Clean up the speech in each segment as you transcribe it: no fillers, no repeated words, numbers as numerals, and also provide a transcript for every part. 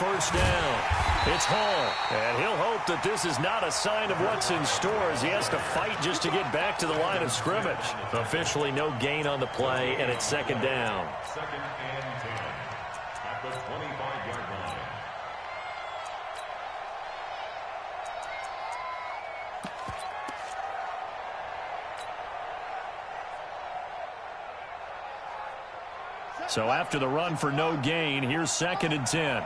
first down. It's Hall, and he'll hope that this is not a sign of what's in store as he has to fight just to get back to the line of scrimmage. Officially no gain on the play, and it's second down. Second and 10 at the 25-yard line. So after the run for no gain, here's second and 10.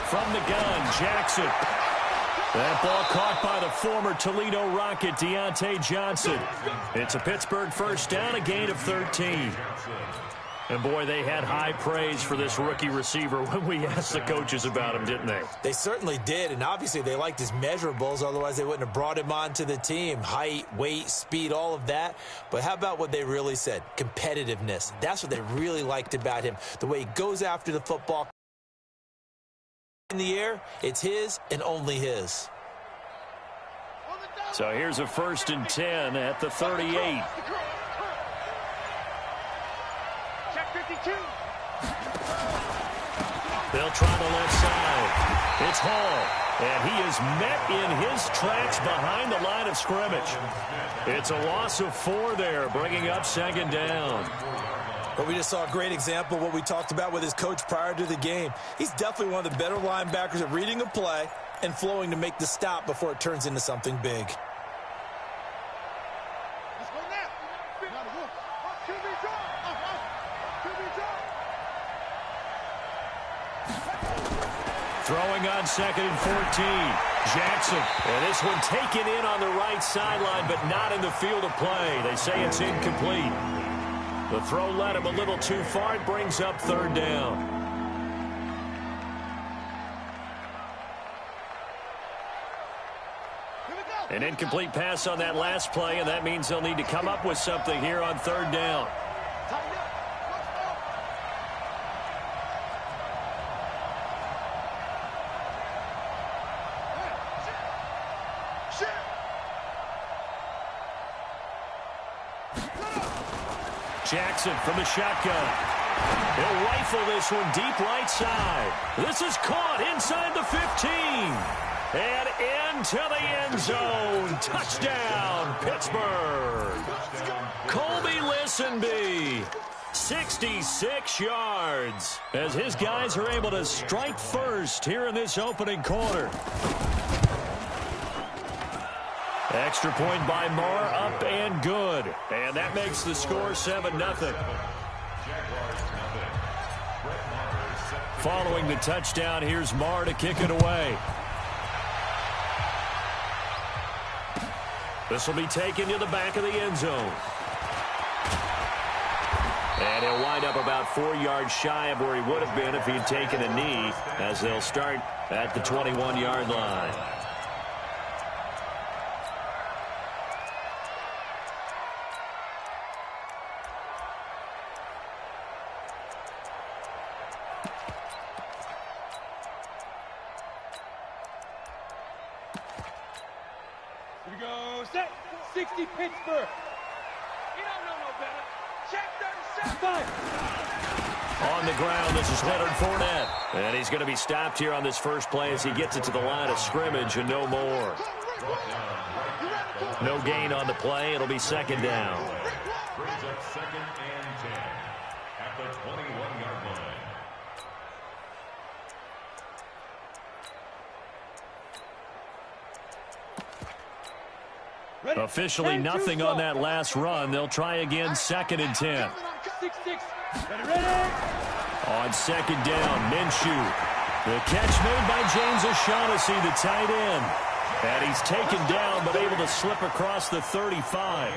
From the gun, Jackson. That ball caught by the former Toledo Rocket, Deontay Johnson. It's a Pittsburgh first down, a gain of 13. And, boy, they had high praise for this rookie receiver when we asked the coaches about him, didn't they? They certainly did, and obviously they liked his measurables. Otherwise, they wouldn't have brought him onto the team. Height, weight, speed, all of that. But how about what they really said? Competitiveness. That's what they really liked about him. The way he goes after the football in the air, it's his and only his. So here's a first and 10 at the 38. They'll try the left side. It's Hall, and he is met in his tracks behind the line of scrimmage. It's a loss of 4 there, bringing up second down. But we just saw a great example of what we talked about with his coach prior to the game. He's definitely one of the better linebackers at reading a play and flowing to make the stop before it turns into something big. Throwing on second and 14. Jackson. And this one taken in on the right sideline, but not in the field of play. They say it's incomplete. The throw led him a little too far. It brings up third down. An incomplete pass on that last play, and that means they'll need to come up with something here on third down. Jackson from the shotgun. He'll rifle this one deep right side. This is caught inside the 15. And into the end zone. Touchdown, Pittsburgh. Colby Listenby. 66 yards. As his guys are able to strike first here in this opening quarter. Extra point by Marr, up and good. And that makes the score 7-0. Following the touchdown, here's Marr to kick it away. This will be taken to the back of the end zone. And he'll wind up about 4 yards shy of where he would have been if he'd taken a knee, as they'll start at the 21-yard line. Here we go, set, 60 Pittsburgh. You don't know no better. Check 37. On the ground, this is Leonard Fournette. And he's going to be stopped here on this first play as he gets it to the line of scrimmage and no more. No gain on the play. It'll be second down. Brings up second and 10 at the 21-yard line. Officially nothing on that last run. They'll try again, second and 10. 6-6. Ready. On second down, Minshew. The catch made by James O'Shaughnessy, the tight end. And he's taken down but able to slip across the 35.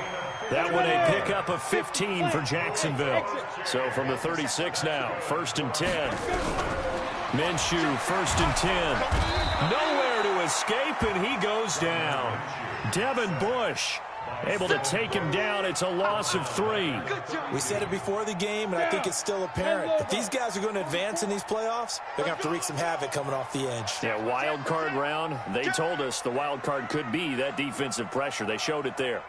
That one a pickup of 15 for Jacksonville. So from the 36 now, first and 10. Minshew, first and 10. Nowhere to escape, and he goes down. Devin Bush Able to take him down. It's a loss of 3. We said it before the game, and I think it's still apparent. If these guys are going to advance in these playoffs, they're going to have to wreak some havoc coming off the edge. Yeah, wild card round. They told us the wild card could be that defensive pressure. They showed it there.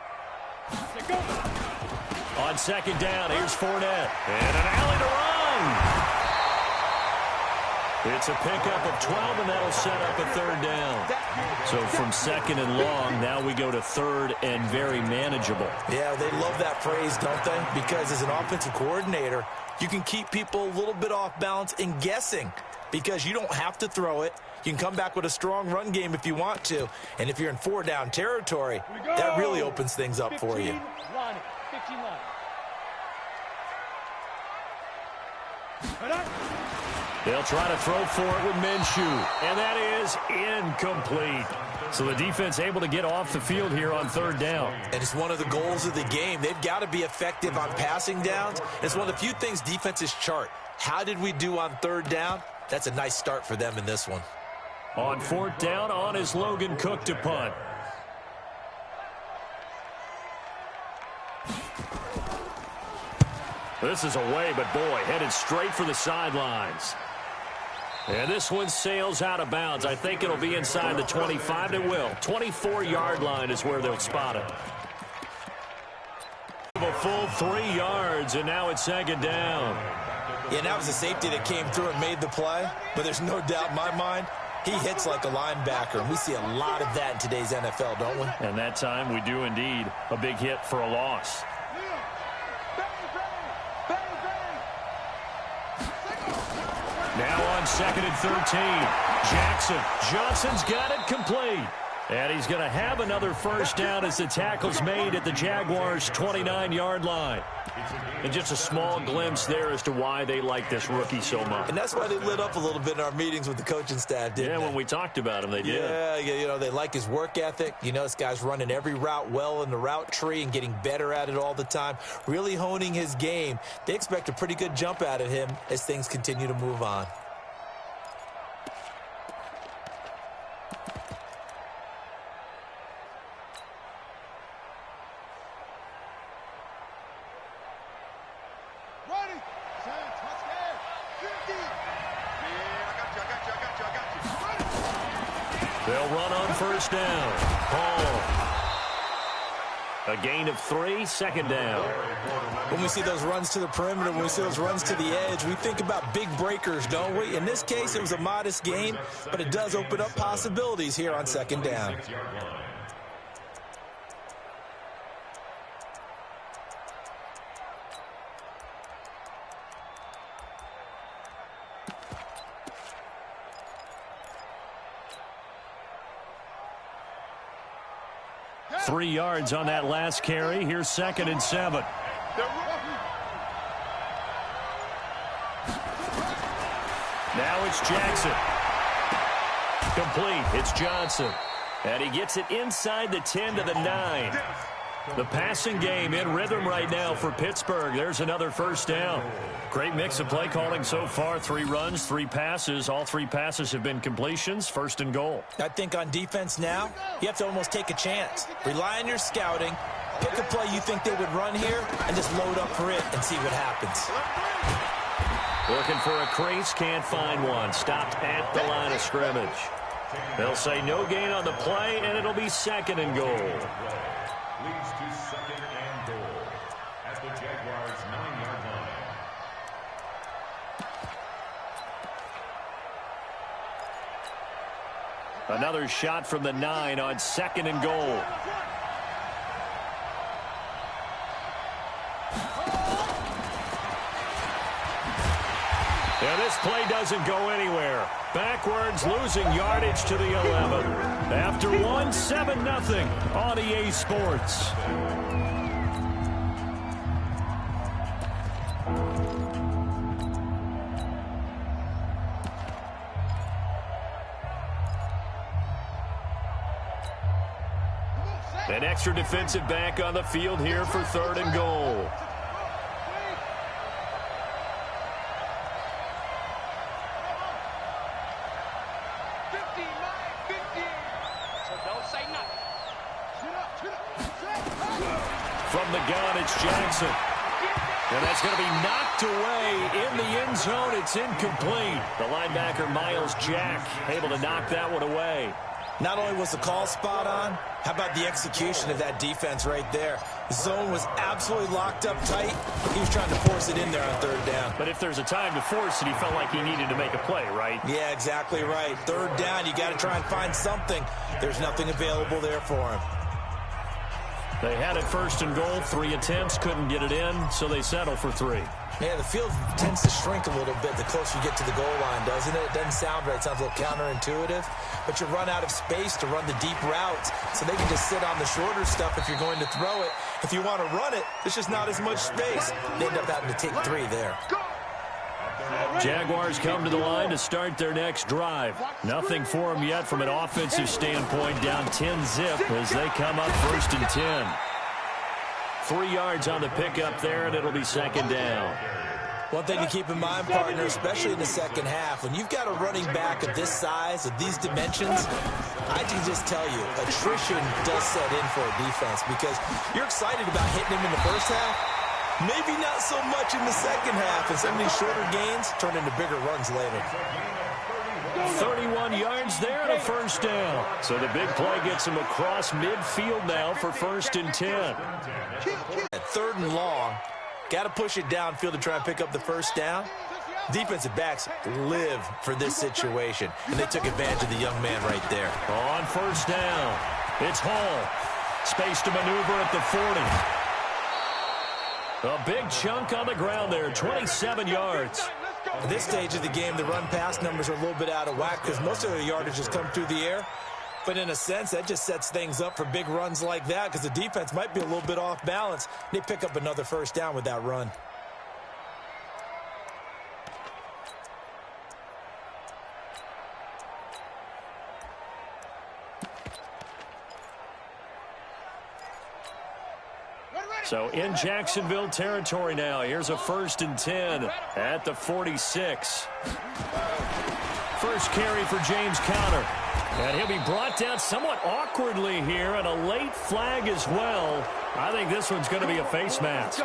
On second down, here's Fournette. And an alley to run. It's a pickup of 12, and that'll set up a third down. So from second and long, now we go to third and very manageable. Yeah, they love that phrase, don't they? Because as an offensive coordinator, you can keep people a little bit off balance and guessing because you don't have to throw it. You can come back with a strong run game if you want to. And if you're in 4-down territory, that really opens things up for you. 15 line. They'll try to throw for it with Minshew, and that is incomplete. So the defense able to get off the field here on third down. And it's one of the goals of the game. They've got to be effective on passing downs. It's one of the few things defenses chart. How did we do on third down? That's a nice start for them in this one. On fourth down, on is Logan Cook to punt. This is away, but boy, headed straight for the sidelines. And this one sails out of bounds. I think it'll be inside the 25. It will. 24-yard line is where they'll spot it. A full 3 yards, and now it's second down. Yeah, that was a safety that came through and made the play. But there's no doubt in my mind, he hits like a linebacker. And we see a lot of that in today's NFL, don't we? And that time we do indeed. A big hit for a loss. Now on second and 13. Johnson's got it complete. And he's going to have another first down as the tackle's made at the Jaguars' 29-yard line. And just a small glimpse there as to why they like this rookie so much. And that's why they lit up a little bit in our meetings with the coaching staff, didn't they? Yeah, when we talked about him, they did. Yeah, you know, they like his work ethic. You know, this guy's running every route well in the route tree and getting better at it all the time, really honing his game. They expect a pretty good jump out of him as things continue to move on. They'll run on first down. Hall. A gain of 3, second down. When we see those runs to the perimeter, when we see those runs to the edge, we think about big breakers, don't we? In this case, it was a modest gain, but it does open up possibilities here on second down. Three yards on that last carry. Here's second and 7. Now it's Jackson. Complete. It's Johnson. And he gets it inside the 10 to the 9. The passing game in rhythm right now for Pittsburgh. There's another first down. Great mix of play calling so far. 3 runs, 3 passes. All 3 passes have been completions. First and goal. I think on defense now, you have to almost take a chance. Rely on your scouting. Pick a play you think they would run here and just load up for it and see what happens. Looking for a crease, can't find one. Stopped at the line of scrimmage. They'll say no gain on the play, and it'll be second and goal. Leads to second and goal at the Jaguars' 9-yard line. Another shot from the 9 on second and goal. And this play doesn't go anywhere. Backwards, losing yardage to the 11. After 1, 7-0 on EA Sports. An extra defensive back on the field here for third and goal. From the gun, it's Jackson. And that's going to be knocked away in the end zone. It's incomplete. The linebacker, Miles Jack, able to knock that one away. Not only was the call spot on, how about the execution of that defense right there? The zone was absolutely locked up tight. He was trying to force it in there on third down. But if there's a time to force it, he felt like he needed to make a play, right? Yeah, exactly right. Third down, you got to try and find something. There's nothing available there for him. They had it first and goal, 3 attempts, couldn't get it in, so they settle for 3. Yeah, the field tends to shrink a little bit the closer you get to the goal line, doesn't it? It doesn't sound right. It sounds a little counterintuitive. But you run out of space to run the deep routes, so they can just sit on the shorter stuff if you're going to throw it. If you want to run it, there's just not as much space. They end up having to take 3 there. Jaguars come to the line to start their next drive. Nothing for them yet from an offensive standpoint, down 10-zip as they come up first and 10. 3 yards on the pickup there, and it'll be second down. One thing to keep in mind, partner, especially in the second half, when you've got a running back of this size, of these dimensions, I can just tell you, attrition does set in for a defense because you're excited about hitting him in the first half. Maybe not so much in the second half, and some of these shorter gains turn into bigger runs later. 31 yards there and a first down. So the big play gets him across midfield now for first and 10. At third and long, got to push it downfield to try and pick up the first down. Defensive backs live for this situation, and they took advantage of the young man right there. On first down, it's Hall. Space to maneuver at the 40. A big chunk on the ground there, 27 yards. At this stage of the game, the run-pass numbers are a little bit out of whack because most of the yardage has come through the air. But in a sense, that just sets things up for big runs like that because the defense might be a little bit off balance. They pick up another first down with that run. So in Jacksonville territory now. Here's a first and 10 at the 46. First carry for James Conner. And he'll be brought down somewhat awkwardly here, and a late flag as well. I think this one's going to be a face mask.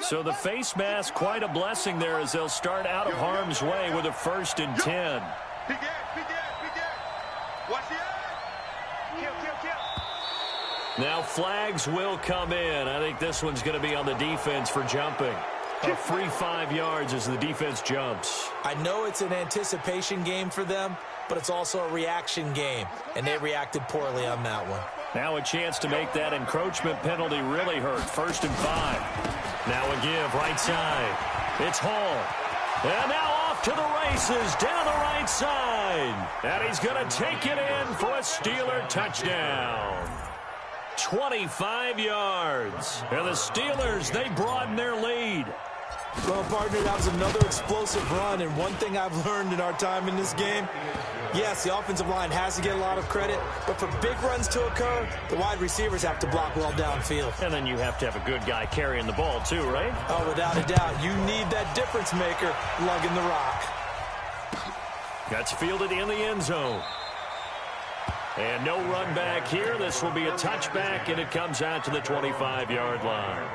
So the face mask, quite a blessing there as they'll start out of harm's way with a first and 10. Now flags will come in. I think this one's going to be on the defense for jumping. A free 5 yards as the defense jumps. I know it's an anticipation game for them, but it's also a reaction game, and they reacted poorly on that one. Now a chance to make that encroachment penalty really hurt. First and 5. Now a give right side. It's Hall. And now off to the races down the right side. And he's going to take it in for a Steeler touchdown. 25 yards. And the Steelers, they broaden their lead. Well, partner, that was another explosive run, and one thing I've learned in our time in this game, yes, the offensive line has to get a lot of credit, but for big runs to occur, the wide receivers have to block well downfield. And then you have to have a good guy carrying the ball too, right? Oh, without a doubt. You need that difference maker lugging the rock. That's fielded in the end zone. And no run back here. This will be a touchback, and it comes out to the 25-yard line.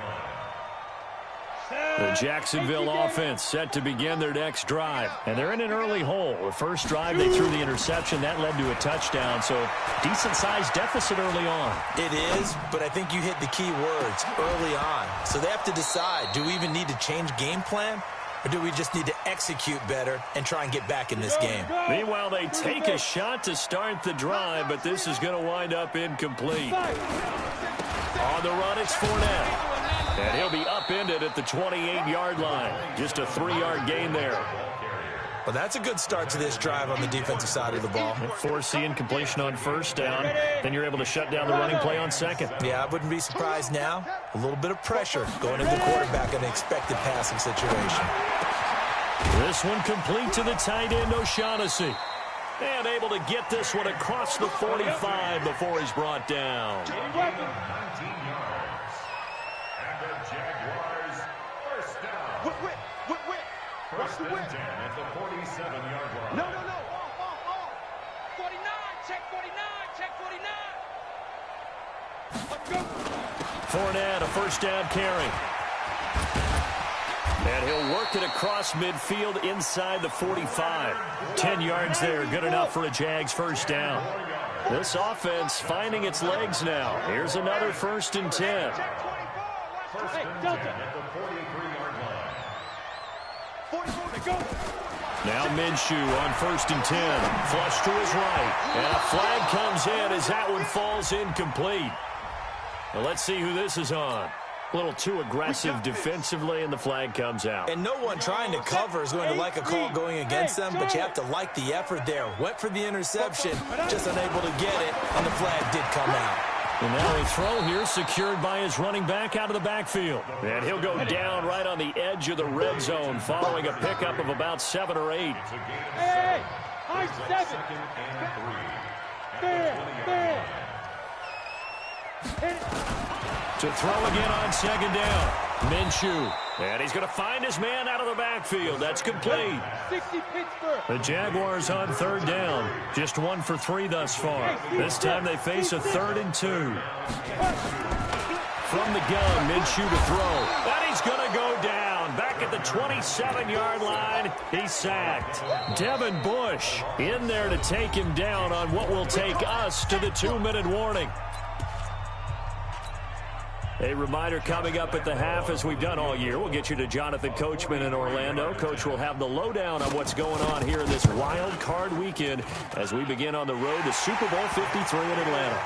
The Jacksonville offense set to begin their next drive. And they're in an early hole. The first drive, they threw the interception. That led to a touchdown. So decent-sized deficit early on. It is, but I think you hit the key words, early on. So they have to decide, do we even need to change game plan? Or do we just need to execute better and try and get back in this game? Meanwhile, they take a shot to start the drive, but this is going to wind up incomplete. On the run, it's Fournette. And he'll be upended at the 28-yard line. Just a 3-yard gain there. Well, that's a good start to this drive on the defensive side of the ball. Force the incompletion on first down. Then you're able to shut down the running play on second. Yeah, I wouldn't be surprised now. A little bit of pressure going into the quarterback in an expected passing situation. This one complete to the tight end, O'Shaughnessy. And able to get this one across the 45 before he's brought down. 19 yards. And the Jaguars first down. First and 10 at the 47-yard first down carry. And he'll work it across midfield inside the 45. 10 yards there, good enough for a Jags first down. This offense finding its legs now. Here's another 1st and 10. Hey, Delta. At the 43-yard line. 44 to go. Now Minshew on 1st and 10. Flush to his right. And a flag comes in as that one falls incomplete. Now let's see who this is on. A little too aggressive defensively, and the flag comes out. And no one trying to cover is going to like a call going against them, but you have to like the effort there. Went for the interception, just unable to get it, and the flag did come out. And now a throw here secured by his running back out of the backfield. And he'll go down right on the edge of the red zone following a pickup of about 7 or 8. Hey, high 7. There. To throw again on 2nd down. Minshew. And he's going to find his man out of the backfield. That's complete. 60 Pittsburgh. The Jaguars on 3rd down. Just 1 for 3 thus far. This time they face a 3rd and 2. From the gun, Minshew to throw. And he's going to go down. Back at the 27-yard line. He's sacked. Devin Bush in there to take him down on what will take us to the 2-minute warning. A reminder coming up at the half, as we've done all year. We'll get you to Jonathan Coachman in Orlando. Coach will have the lowdown on what's going on here in this wild card weekend as we begin on the road to Super Bowl 53 in Atlanta.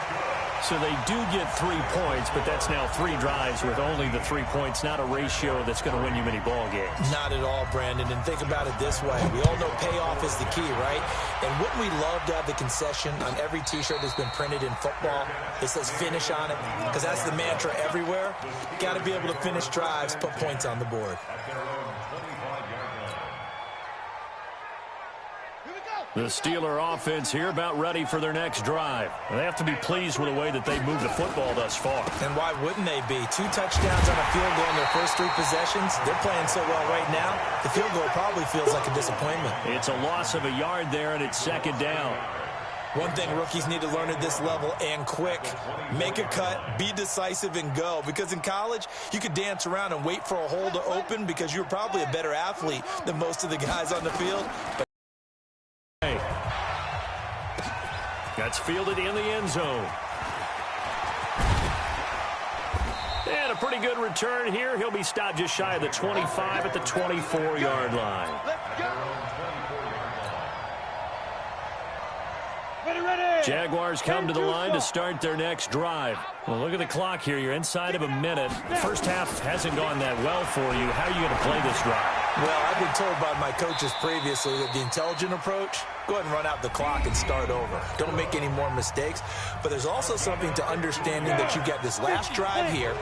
So they do get 3 points, but that's now 3 drives with only the 3 points, not a ratio that's going to win you many ball games. Not at all, Brandon. And think about it this way. We all know payoff is the key, right? And wouldn't we love to have the concession on every T-shirt that's been printed in football that says finish on it? Because that's the mantra everywhere. Got to be able to finish drives, put points on the board. The Steeler offense here about ready for their next drive. They have to be pleased with the way that they moved the football thus far. And why wouldn't they be? 2 touchdowns on a field goal in their first 3 possessions. They're playing so well right now, the field goal probably feels like a disappointment. It's a loss of a yard there, and it's 2nd down. One thing rookies need to learn at this level, and quick, make a cut, be decisive, and go. Because in college, you could dance around and wait for a hole to open because you're probably a better athlete than most of the guys on the field. That's fielded in the end zone. And a pretty good return here. He'll be stopped just shy of the 25 at the 24-yard line. Let's go. Ready. Jaguars come to the line to start their next drive. Well, look at the clock here. You're inside of a minute. The first half hasn't gone that well for you. How are you going to play this drive? Well, I've been told by my coaches previously that the intelligent approach, go ahead and run out the clock and start over. Don't make any more mistakes. But there's also something to understanding that you get this last drive here.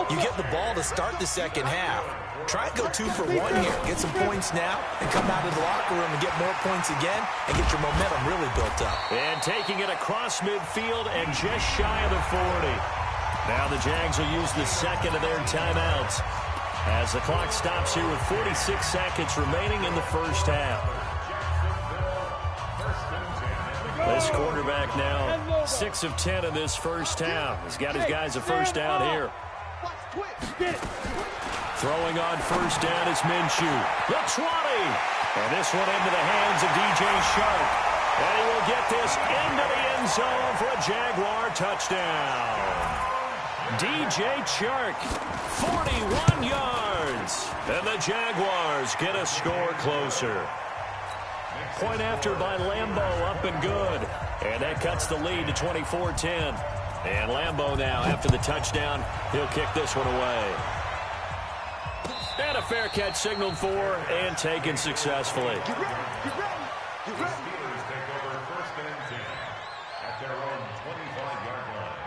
You get the ball to start the second half. Try and go 2 for 1 here. Get some points now and come out of the locker room and get more points again and get your momentum really built up. And taking it across midfield and just shy of the 40. Now the Jags will use the second of their timeouts as the clock stops here with 46 seconds remaining in the first half. This quarterback now 6 of 10 in this first half. He's got his guys a first down here. Throwing on first down is Minshew. The 20. And this one into the hands of DJ Shark. And he will get this into the end zone for a Jaguar touchdown. DJ Chark, 41 yards. And the Jaguars get a score closer. Point after by Lambeau, up and good. And that cuts the lead to 24-10. And Lambeau now, after the touchdown, he'll kick this one away. And a fair catch signaled for and taken successfully. Steelers take over 1st and 10 at their own 25-yard line.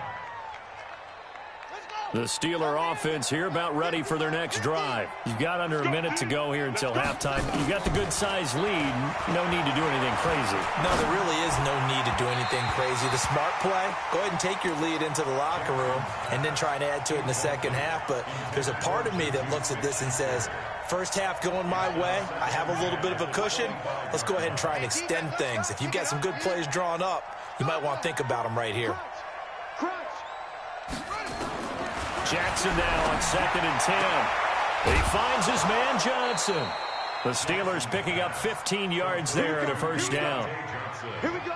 The Steeler offense here about ready for their next drive. You've got under a minute to go here until halftime. You've got the good-sized lead. No need to do anything crazy. No, there really is no need to do anything crazy. The smart play, go ahead and take your lead into the locker room and then try and add to it in the second half. But there's a part of me that looks at this and says, first half going my way, I have a little bit of a cushion. Let's go ahead and try and extend things. If you've got some good plays drawn up, you might want to think about them right here. Jackson now on 2nd and 10. He finds his man Johnson. The Steelers picking up 15 yards there and a first down.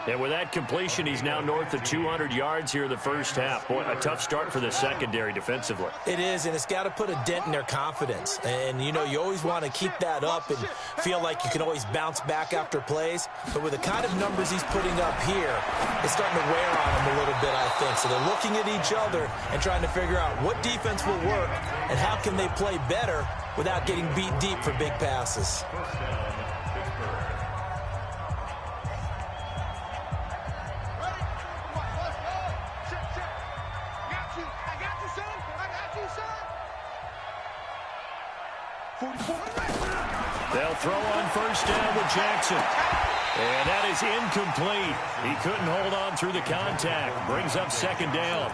And with that completion, he's now north of 200 yards here in the first half. Boy, a tough start for the secondary defensively. It is, and it's got to put a dent in their confidence. And, you know, you always want to keep that up and feel like you can always bounce back after plays. But with the kind of numbers he's putting up here, it's starting to wear on them a little bit, I think. So they're looking at each other and trying to figure out what defense will work and how can they play better without getting beat deep for big passes. They'll throw on first down with Jackson. And that is incomplete. He couldn't hold on through the contact. Brings up 2nd down.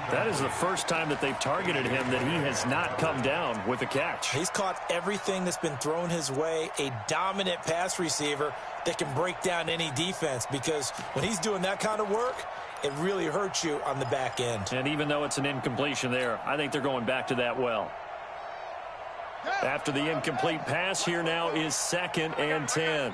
That is the first time that they've targeted him that he has not come down with a catch. He's caught everything that's been thrown his way. A dominant pass receiver that can break down any defense, because when he's doing that kind of work, it really hurts you on the back end. And even though it's an incompletion there, I think they're going back to that well. After the incomplete pass, here now is 2nd and 10.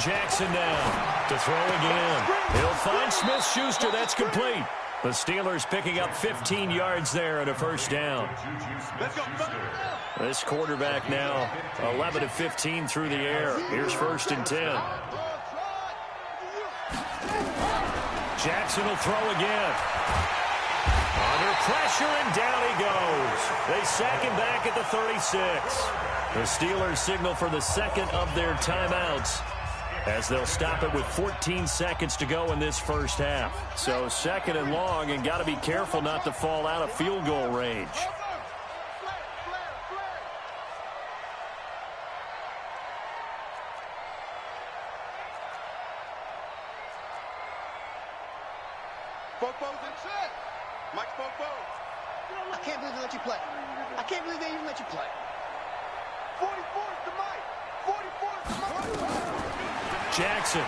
Jackson now to throw again. He'll find Smith-Schuster. That's complete. The Steelers picking up 15 yards there and a first down. This quarterback now 11 of 15 through the air. Here's 1st and 10. Jackson will throw again. Under pressure, and down he goes. They sack him back at the 36. The Steelers signal for the second of their timeouts, as they'll stop it with 14 seconds to go in this first half. So 2nd and long, and got to be careful not to fall out of field goal range. I can't believe they let you play. I can't believe they even let you play. 44 is the mic. 44 is the mic. Jackson.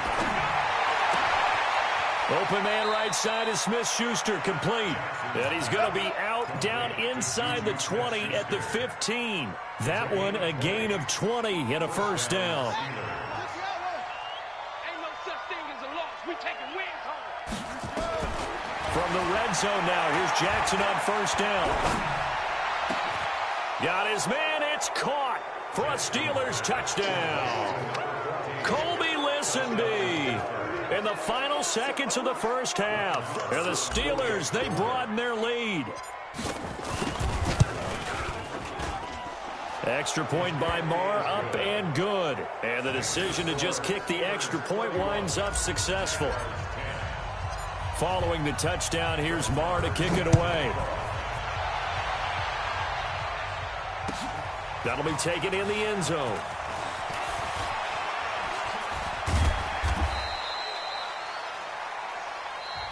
Open man right side is Smith-Schuster, complete. And he's going to be out down inside the 20 at the 15. That one a gain of 20 and a first down. Ain't no such thing as a loss. We taking wins home. From the red zone now, here's Jackson on first down. Got his man, it's caught for a Steelers touchdown. Colby Listenby in the final seconds of the first half. And the Steelers, they broaden their lead. Extra point by Marr, up and good. And the decision to just kick the extra point winds up successful. Following the touchdown, here's Marr to kick it away. That'll be taken in the end zone.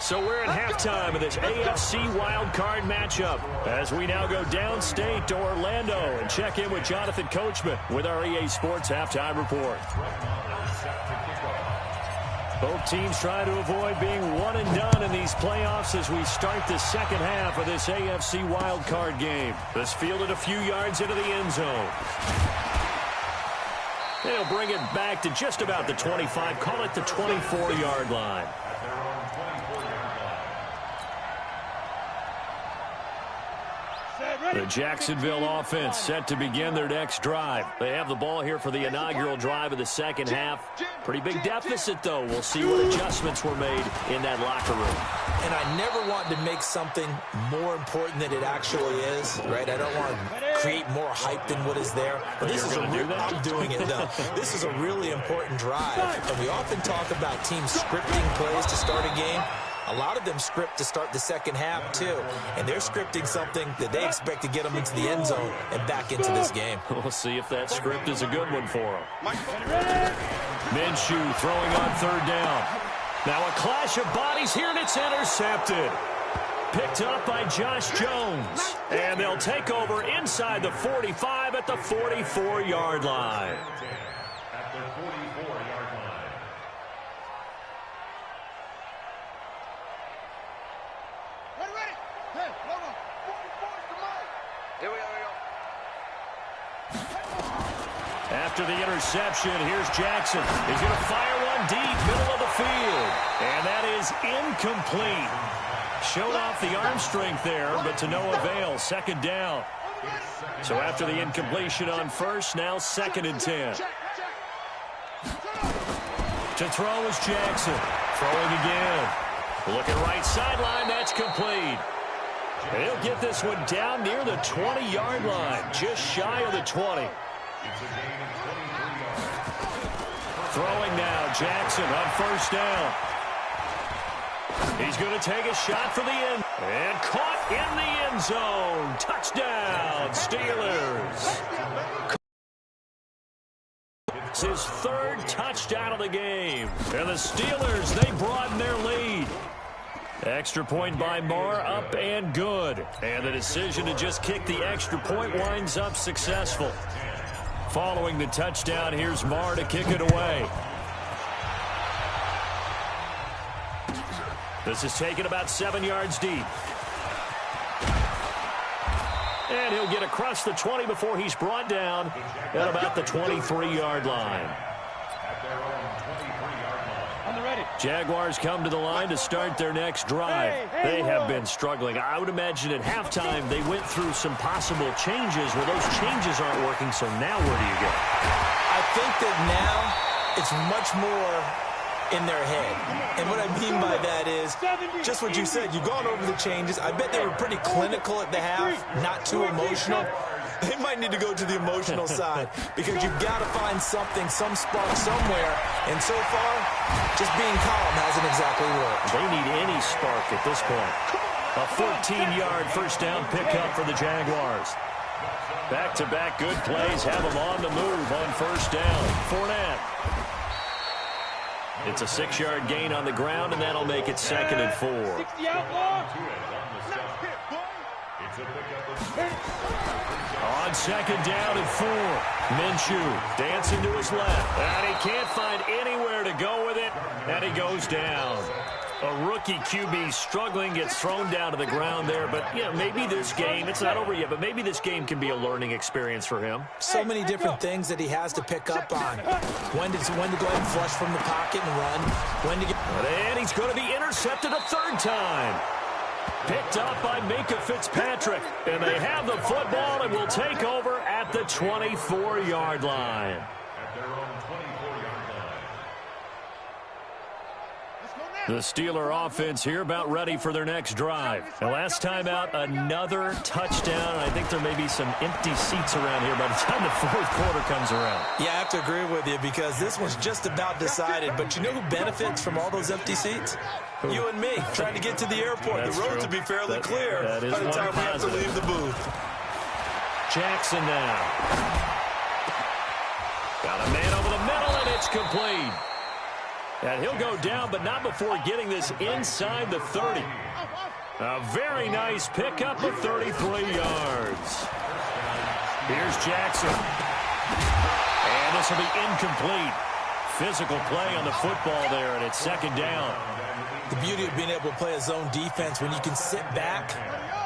So we're at halftime of this AFC wildcard matchup as we now go downstate to Orlando and check in with Jonathan Coachman with our EA Sports Halftime Report. Both teams trying to avoid being one and done in these playoffs as we start the second half of this AFC wildcard game. This fielded a few yards into the end zone. They'll bring it back to just about the 25, call it the 24-yard line. The Jacksonville offense set to begin their next drive. They have the ball here for the inaugural drive of the second half. Pretty big deficit, though. We'll see what adjustments were made in that locker room. And I never want to make something more important than it actually is, right? I don't want to create more hype than what is there. But this is I'm doing it, though. This is a really important drive. And we often talk about teams scripting plays to start a game. A lot of them script to start the second half, too. And they're scripting something that they expect to get them into the end zone and back into this game. We'll see if that script is a good one for them. Minshew throwing on third down. Now a clash of bodies here, and it's intercepted. Picked up by Josh Jones. And they'll take over inside the 45 at the 44-yard line. After the interception, here's Jackson. He's going to fire one deep, middle of the field. And that is incomplete. Showed off the arm strength there, but to no avail. Second down. So after the incompletion on first, now 2nd and 10. To throw is Jackson. Throwing again. Looking right sideline, that's complete. He'll get this one down near the 20-yard line, just shy of the 20. Throwing now, Jackson on first down. He's going to take a shot for the end. And caught in the end zone. Touchdown, Steelers. It's his 3rd touchdown of the game. And the Steelers, they broaden their lead. Extra point by Marr, up and good. And the decision to just kick the extra point winds up successful. Following the touchdown, here's Marr to kick it away. This is taken about 7 yards deep. And he'll get across the 20 before he's brought down at about the 23-yard line. Jaguars come to the line to start their next drive. They have been struggling. I would imagine at halftime they went through some possible changes. Well, those changes aren't working, so now where do you go? I think that now it's much more in their head. And what I mean by that is just what you said. You've gone over the changes. I bet they were pretty clinical at the half, not too emotional. They might need to go to the emotional side because you've got to find something, some spark somewhere. And so far, just being calm hasn't exactly worked. They need any spark at this point. A 14-yard first down pickup for the Jaguars. Back-to-back good plays have them on the move on first down. Fournette. It's a 6-yard gain on the ground, and that'll make it 2nd and 4. 60 outlaw. On 2nd down and 4. Minshew dancing to his left. And he can't find anywhere to go with it, and he goes down. A rookie QB struggling, gets thrown down to the ground there. But, yeah, maybe this game, it's not over yet, but maybe this game can be a learning experience for him. So many different things that he has to pick up on. When to go ahead and flush from the pocket and run. When to get... And he's going to be intercepted a 3rd time. Picked up by Minkah Fitzpatrick. And they have the football and will take over at the 24-yard line. The Steeler offense here about ready for their next drive. The last time out, another touchdown. I think there may be some empty seats around here by the time the 4th quarter comes around. Yeah, I have to agree with you because this one's just about decided. But you know who benefits from all those empty seats? You and me, trying to get to the airport. That's the roads true. will be fairly clear by the time we have to leave the booth. Jackson now. Got a man over the middle, and it's complete. And he'll go down, but not before getting this inside the 30. A very nice pickup of 33 yards. Here's Jackson. And this will be incomplete. Physical play on the football there, and it's 2nd down. The beauty of being able to play a zone defense when you can sit back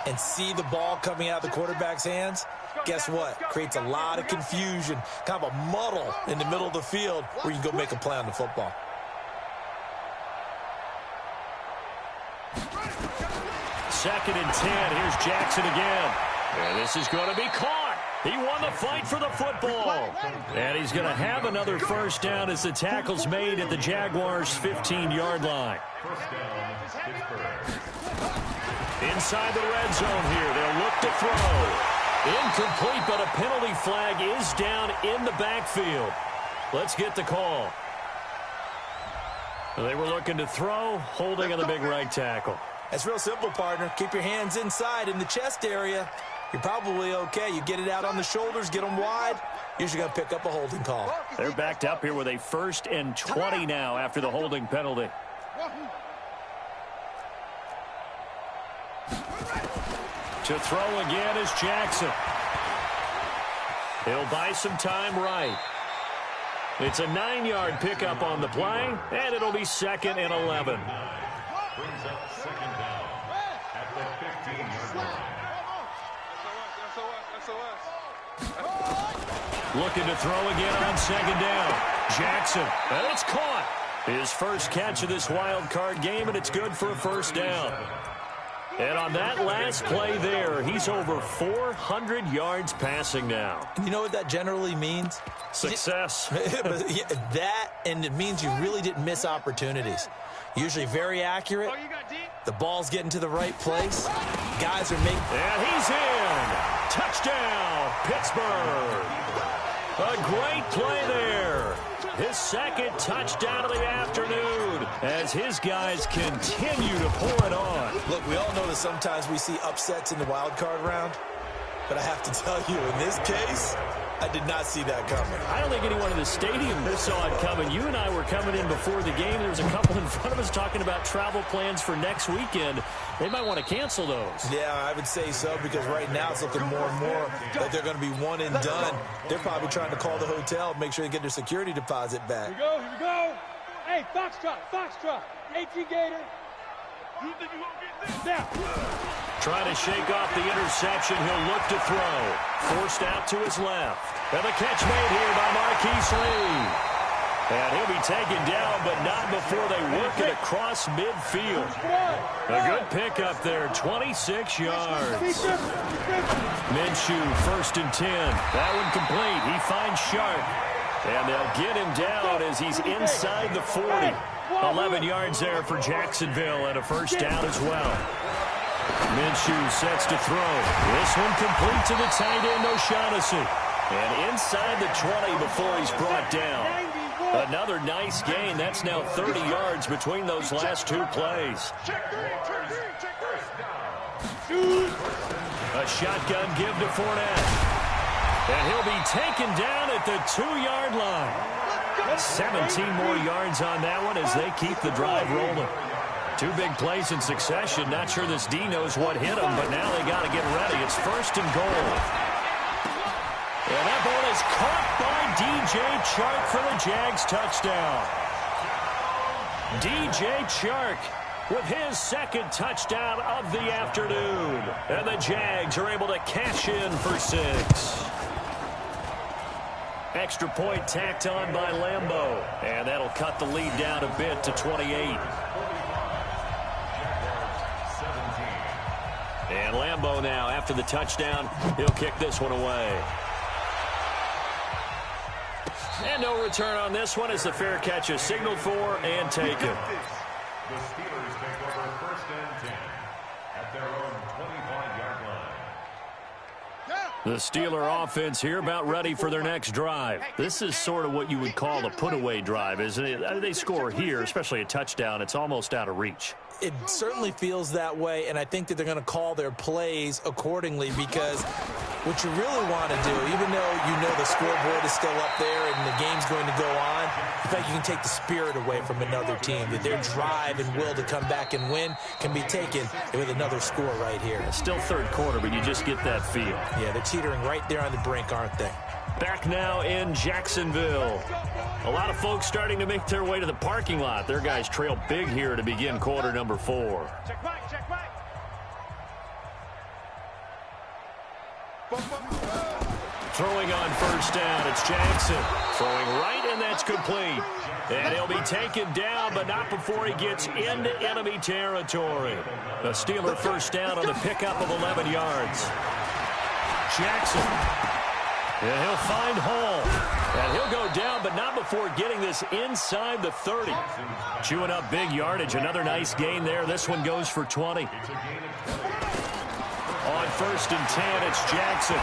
and see the ball coming out of the quarterback's hands, guess what? Creates a lot of confusion, kind of a muddle in the middle of the field where you can go make a play on the football. Second and 10. Here's Jackson again. And this is going to be caught. He won the fight for the football. And he's going to have another first down as the tackle's made at the Jaguars' 15-yard line. Inside the red zone here. They'll look to throw. Incomplete, but a penalty flag is down in the backfield. Let's get the call. They were looking to throw, holding on the big right tackle. It's real simple, partner. Keep your hands inside in the chest area. You're probably okay. You get it out on the shoulders, get them wide. Usually going to pick up a holding call. They're backed up here with a 1st and 20 now after the holding penalty. To throw again is Jackson. He'll buy some time right. It's a 9-yard pickup on the play, and it'll be 2nd and 11. Brings up 2nd down at the 15-yard line. Looking to throw again on second down. Jackson, and it's caught. His first catch of this wild card game, and it's good for a first down. And on that last play there, he's over 400 yards passing now. You know what that generally means? Success. That, and it means you really didn't miss opportunities. Usually very accurate. The ball's getting to the right place. Guys are making... And he's in. Touchdown, Pittsburgh. A great play there. His second touchdown of the afternoon as his guys continue to pour it on. Look, we all know that sometimes we see upsets in the wild card round, but I have to tell you, in this case, I did not see that coming. I don't think anyone in the stadium saw it coming. You and I were coming in before the game. There was a couple in front of us talking about travel plans for next weekend. They might want to cancel those. Yeah, I would say so, because right now it's looking more and more like they're going to be one and done. They're probably trying to call the hotel, make sure they get their security deposit back. Here we go. Hey, Foxtrot. 18 Gator. You think you won't get this? Now. Trying to shake off the interception. He'll look to throw. Forced out to his left. And the catch made here by Marquise Lee. And he'll be taken down, but not before they work it across midfield. A good pickup there, 26 yards. Minshew, 1st and 10. That one complete. He finds Sharp. And they'll get him down as he's inside the 40. 11 yards there for Jacksonville and a first down as well. Minshew sets to throw. This one complete to the tight end, O'Shaughnessy. And inside the 20 before he's brought down. Another nice gain. That's now 30 yards between those last two plays. A shotgun give to Fournette. And he'll be taken down at the 2-yard line. 17 more yards on that one as they keep the drive rolling. 2 big plays in succession. Not sure this D knows what hit him, but now they got to get ready. It's 1st and goal. And that ball is caught by DJ Chark for the Jags touchdown. DJ Chark with his second touchdown of the afternoon. And the Jags are able to cash in for 6. Extra point tacked on by Lambeau. And that'll cut the lead down a bit to 28. And Lambeau now, after the touchdown, he'll kick this one away. And no return on this one as the fair catch is signaled for and taken. The Steelers take over 1st and 10 at their own 25-yard line. The Steeler offense here about ready for their next drive. This is sort of what you would call a put-away drive, isn't it? They score here, especially a touchdown. It's almost out of reach. It certainly feels that way, and I think that they're going to call their plays accordingly, because what you really want to do, even though you know the scoreboard is still up there and the game's going to go on, in fact, you can take the spirit away from another team, that their drive and will to come back and win can be taken with another score right here. It's still 3rd quarter, but you just get that feel. Yeah, they're teetering right there on the brink, aren't they? Back now in Jacksonville. A lot of folks starting to make their way to the parking lot. Their guys trail big here to begin quarter number 4. Check right. Throwing on 1st down, it's Jackson. Throwing right, and that's complete. And he'll be taken down, but not before he gets into enemy territory. A Steeler 1st down on the pickup of 11 yards. Jackson. And he'll find Hall. And he'll go down, but not before getting this inside the 30. Chewing up big yardage. Another nice gain there. This one goes for 20. On 1st and 10, it's Jackson.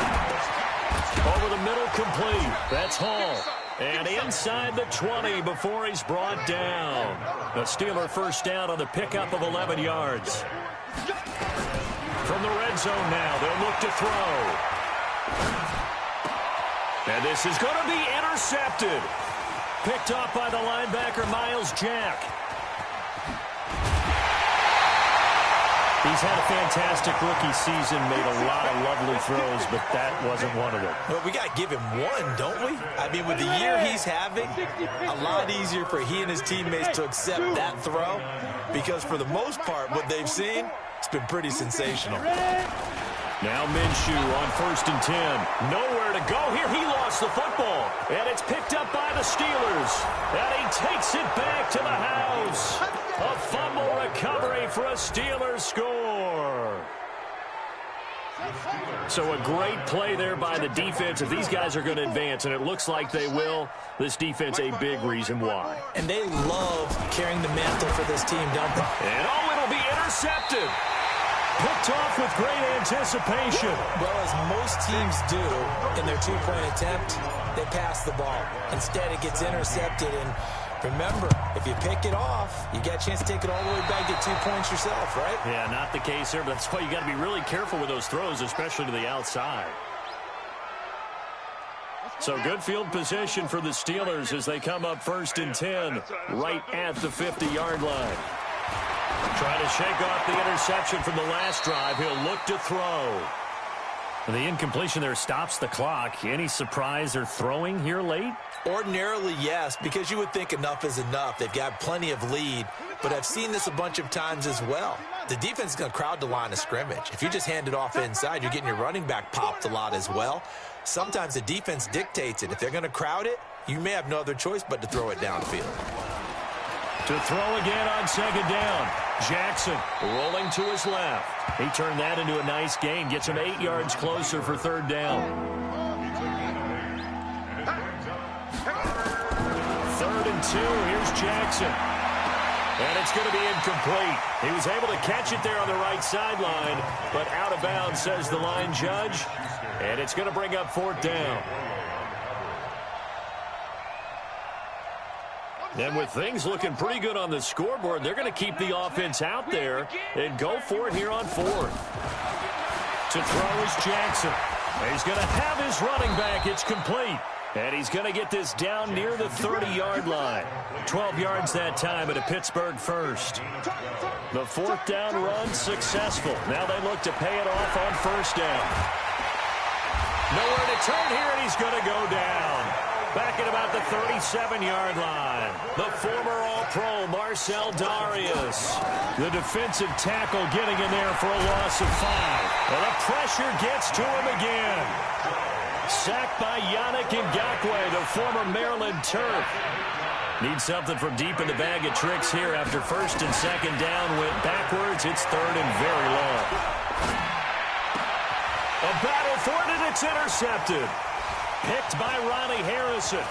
Over the middle, complete. That's Hall. And inside the 20 before he's brought down. The Steeler 1st down on the pickup of 11 yards. From the red zone now, they'll look to throw. And this is going to be intercepted. Picked off by the linebacker, Miles Jack. He's had a fantastic rookie season, made a lot of lovely throws, but that wasn't one of them. Well, we got to give him one, don't we? I mean, with the year he's having, a lot easier for he and his teammates to accept that throw, because for the most part, what they've seen, it's been pretty sensational. Now Minshew on 1st and 10. Nowhere to go here. He lost the football. And it's picked up by the Steelers. And he takes it back to the house. A fumble recovery for a Steelers score. So a great play there by the defense. If these guys are going to advance, and it looks like they will, this defense a big reason why. And they love carrying the mantle for this team, don't they? And it'll be intercepted. Picked off with great anticipation. Well, as most teams do in their two-point attempt, they pass the ball. Instead, it gets intercepted. And remember, if you pick it off, you get a chance to take it all the way back, get 2 points yourself, right? Yeah, not the case here, but that's why you got to be really careful with those throws, especially to the outside. So good field position for the Steelers as they come up 1st and 10, right at the 50-yard line. Trying to shake off the interception from the last drive. He'll look to throw. The incompletion there stops the clock. Any surprise or throwing here late? Ordinarily, yes, because you would think enough is enough. They've got plenty of lead, but I've seen this a bunch of times as well. The defense is going to crowd the line of scrimmage. If you just hand it off inside, you're getting your running back popped a lot as well. Sometimes the defense dictates it. If they're going to crowd it, you may have no other choice but to throw it downfield. To throw again on 2nd down. Jackson rolling to his left. He turned that into a nice gain. Gets him 8 yards closer for 3rd down. 3rd and 2. Here's Jackson. And it's going to be incomplete. He was able to catch it there on the right sideline, but out of bounds, says the line judge. And it's going to bring up 4th down. And with things looking pretty good on the scoreboard, they're going to keep the offense out there and go for it here on 4th. To throw is Jackson. He's going to have his running back. It's complete. And he's going to get this down near the 30-yard line. 12 yards that time at a Pittsburgh first. The 4th down run successful. Now they look to pay it off on 1st down. Nowhere to turn here, and he's going to go down. Back at about the 37-yard line. The former All-Pro Marcel Darius. The defensive tackle getting in there for a loss of 5. And the pressure gets to him again. Sacked by Yannick Ngakoue, the former Maryland Terp. Needs something from deep in the bag of tricks here after 1st and 2nd down. Went backwards. It's 3rd and very long. A battle for it, and it's intercepted. Picked by Ronnie Harrison.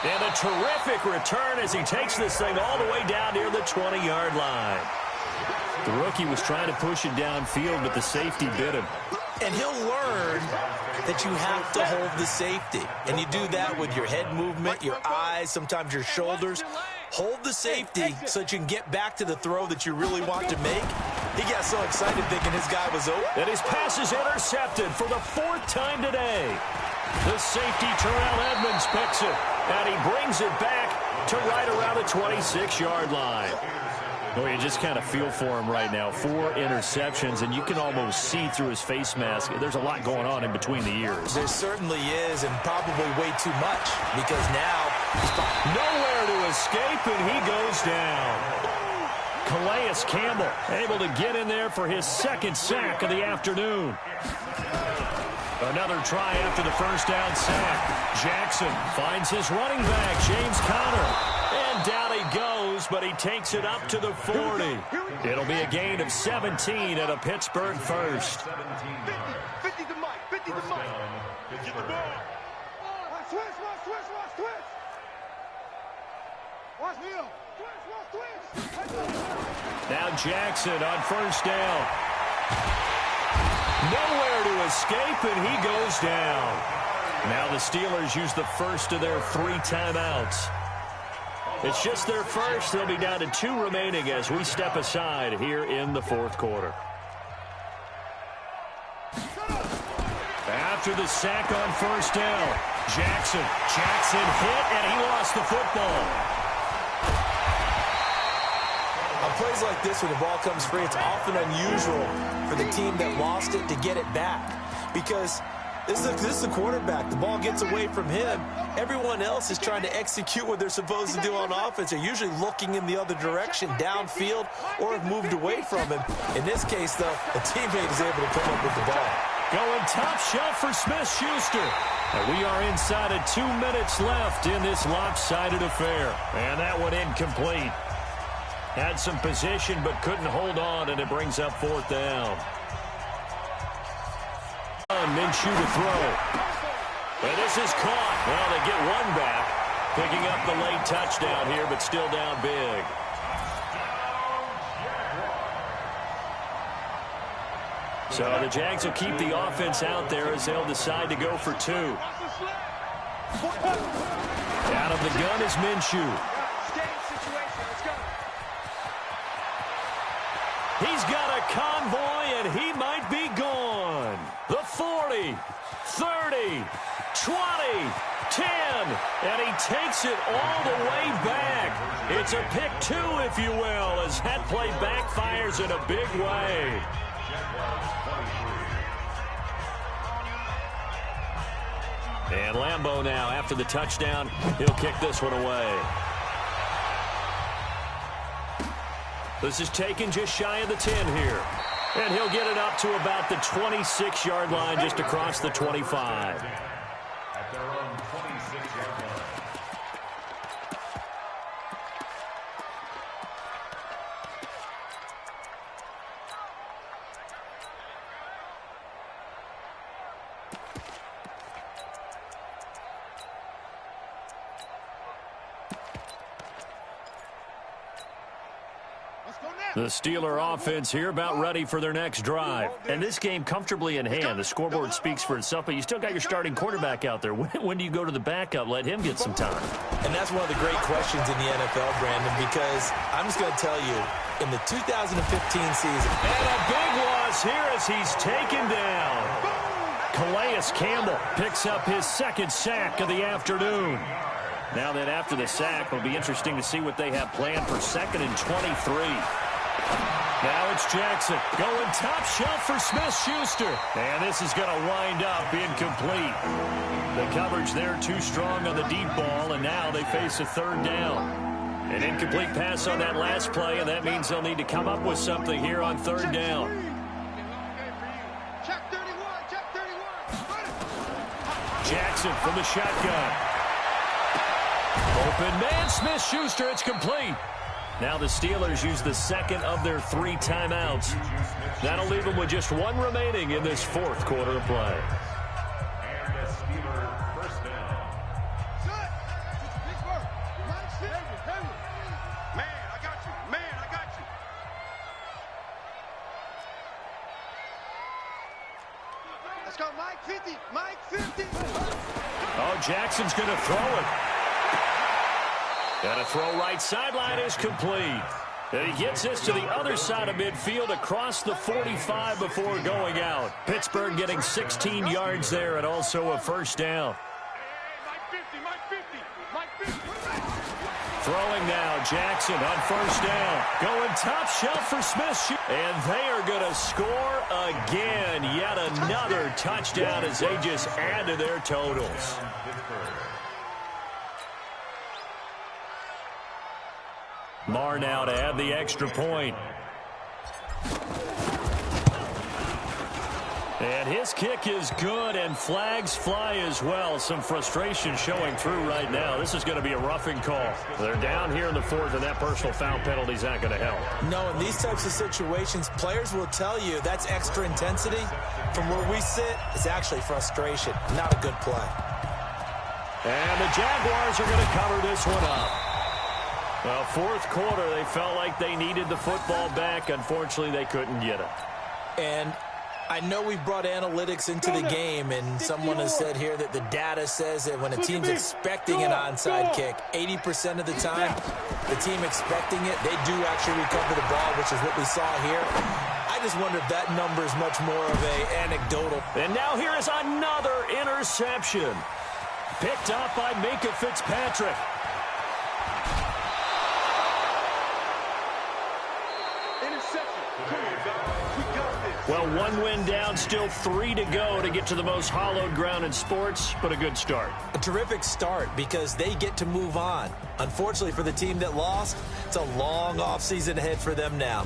And a terrific return as he takes this thing all the way down near the 20-yard line. The rookie was trying to push it downfield, but the safety bit him. And he'll learn that you have to hold the safety. And you do that with your head movement, your eyes, sometimes your shoulders. Hold the safety so that you can get back to the throw that you really want to make. He got so excited thinking his guy was open. And his pass is intercepted for the 4th time today. The safety, Terrell Edmonds, picks it. And he brings it back to right around the 26-yard line. Well, you just kind of feel for him right now. 4 interceptions, and you can almost see through his face mask. There's a lot going on in between the ears. There certainly is, and probably way too much, because now he's nowhere to escape, and he goes down. Calais Campbell able to get in there for his 2nd sack of the afternoon. Another try after the 1st down sack. Jackson finds his running back, James Conner. And down he goes, but he takes it up to the 40. It'll be a gain of 17 at a Pittsburgh first. 50 to Mike, 50 to Mike. Get the ball. Switch. Watch Neil. Switch. Now Jackson on 1st down. Nowhere to escape, and he goes down. Now the Steelers use the first of their 3 timeouts. It's just their first. They'll be down to 2 remaining as we step aside here in the 4th quarter. After the sack on 1st down, Jackson hit, and he lost the football. On plays like this, when the ball comes free, it's often unusual for the team that lost it to get it back. Because This is the quarterback. The ball gets away from him. Everyone else is trying to execute what they're supposed to do on offense. They're usually looking in the other direction, downfield, or have moved away from him. In this case, though, a teammate is able to come up with the ball. Going top shelf for Smith-Schuster. And we are inside of 2 minutes left in this lopsided affair. And that one incomplete. Had some position but couldn't hold on, and it brings up 4th down. Minshew to throw. And this is caught. Well, they get one back. Picking up the late touchdown here, but still down big. So the Jags will keep the offense out there as they'll decide to go for 2. Out of the gun is Minshew. He's got a convoy, and he might be gone. The 40, 30, 20, 10, and he takes it all the way back. It's a pick 2, if you will, as that play backfires in a big way. And Lambeau now, after the touchdown, he'll kick this one away. This is taken just shy of the 10 here. And he'll get it up to about the 26-yard line, just across the 25. At their own 26-yard line. The Steeler offense here about ready for their next drive. And this game comfortably in hand. The scoreboard speaks for itself, but you still got your starting quarterback out there. When do you go to the backup? Let him get some time. And that's one of the great questions in the NFL, Brandon, because I'm just going to tell you, in the 2015 season. And a big loss here as he's taken down. Calais Campbell picks up his 2nd sack of the afternoon. Now then, after the sack, it'll be interesting to see what they have planned for 2nd and 23. Now it's Jackson going top shelf for Smith-Schuster. And this is going to wind up incomplete. The coverage there too strong on the deep ball, and now they face a 3rd down. An incomplete pass on that last play, and that means they'll need to come up with something here on 3rd down. Jackson from the shotgun. Open man, Smith-Schuster, it's complete. Now the Steelers use the 2nd of their 3 timeouts. That'll leave them with just 1 remaining in this 4th quarter of play. And the Steeler first down. Man, I got you. Man, I got you. Let's go, Mike 50. Mike 50. Oh, Jackson's going to throw it. And a throw right sideline is complete. And he gets this to the other side of midfield across the 45 before going out. Pittsburgh getting 16 yards there and also a 1st down. Throwing now, Jackson on 1st down. Going top shelf for Smith. And they are going to score again. Yet another touchdown as they just add to their totals. Marr now to add the extra point. And his kick is good, and flags fly as well. Some frustration showing through right now. This is going to be a roughing call. They're down here in the 4th, and that personal foul penalty is not going to help. No, in these types of situations, players will tell you that's extra intensity. From where we sit, it's actually frustration. Not a good play. And the Jaguars are going to cover this one up. Well, 4th quarter, they felt like they needed the football back. Unfortunately, they couldn't get it. And I know we brought analytics into the game, and someone has said here that the data says that when a team's expecting an onside kick, 80% of the time, the team expecting it, they do actually recover the ball, which is what we saw here. I just wonder if that number is much more of an anecdotal. And now here is another interception. Picked up by Minkah Fitzpatrick. Interception. Come on, dog. We got this. Well, one win down, still 3 to go to get to the most hallowed ground in sports, but a good start. A terrific start because they get to move on. Unfortunately for the team that lost, it's a long offseason ahead for them now.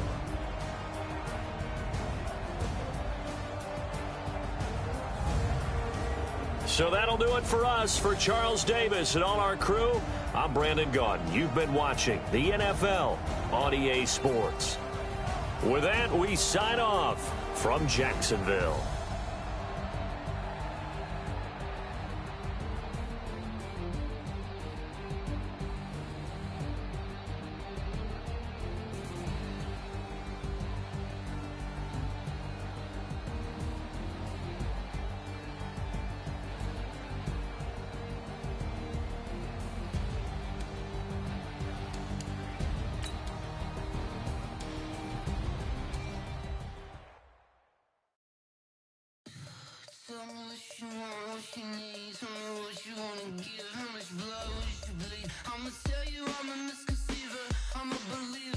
So that'll do it for us. For Charles Davis and all our crew, I'm Brandon Gaudin. You've been watching the NFL on EA Sports. With that, we sign off from Jacksonville. Tell me what you want, what you need. Tell me what you wanna give. How much blood would you bleed? I'ma tell you I'm a misconceiver. I'm a believer.